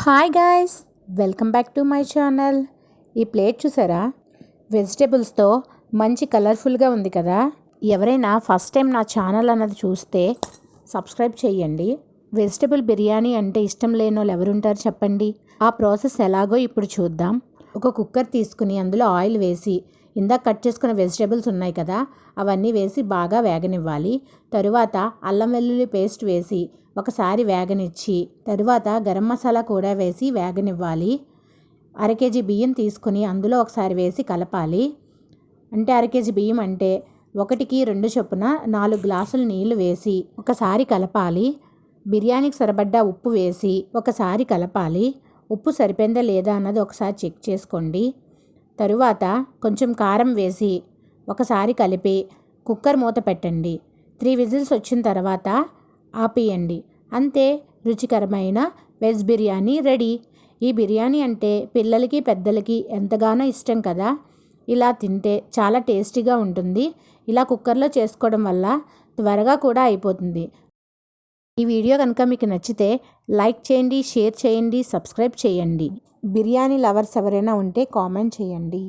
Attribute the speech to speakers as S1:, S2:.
S1: Hi guys, welcome back to my channel. ఈ plate చూసారా, వెజిటేబుల్స్తో మంచి కలర్ఫుల్గా ఉంది కదా. ఎవరైనా ఫస్ట్ టైం నా ఛానల్ అన్నది చూస్తే సబ్స్క్రైబ్ చేయండి. వెజిటేబుల్ బిర్యానీ అంటే ఇష్టం లేని వాళ్ళు ఎవరుంటారు చెప్పండి. ఆ ప్రాసెస్ ఎలాగో ఇప్పుడు చూద్దాం. ఒక కుక్కర్ తీసుకుని అందులో ఆయిల్ వేసి ఇందాక కట్ చేసుకున్న వెజిటేబుల్స్ ఉన్నాయి కదా, అవన్నీ వేసి బాగా వేగనివ్వాలి. తరువాత అల్లం వెల్లుల్లి పేస్ట్ వేసి ఒకసారి వేగనిచ్చి తరువాత గరం మసాలా కూడా వేసి వేగనివ్వాలి. అరకేజీ బియ్యం తీసుకుని అందులో ఒకసారి వేసి కలపాలి. అంటే అరకేజీ బియ్యం అంటే 1కి 2 చొప్పున 4 గ్లాసులు నీళ్లు వేసి ఒకసారి కలపాలి. బిర్యానీకి సరిపడ్డ ఉప్పు వేసి ఒకసారి కలపాలి. ఉప్పు సరిపోయిందా లేదా అన్నది ఒకసారి చెక్ చేసుకోండి. తరువాత కొంచెం కారం వేసి ఒకసారి కలిపి కుక్కర్ మూత పెట్టండి. 3 విజిల్స్ వచ్చిన తర్వాత ఆపేయండి. అంతే, రుచికరమైన వెజ్ బిర్యానీ రెడీ. ఈ బిర్యానీ అంటే పిల్లలకి పెద్దలకి ఎంతగానో ఇష్టం కదా. ఇలా తింటే చాలా టేస్టీగా ఉంటుంది. ఇలా కుక్కర్లో చేసుకోవడం వల్ల త్వరగా కూడా అయిపోతుంది. ఈ వీడియో కనుక మీకు నచ్చితే లైక్ చేయండి, షేర్ చేయండి, సబ్స్క్రైబ్ చేయండి. బిర్యానీ లవర్స్ ఎవరైనా ఉంటే కామెంట్ చేయండి.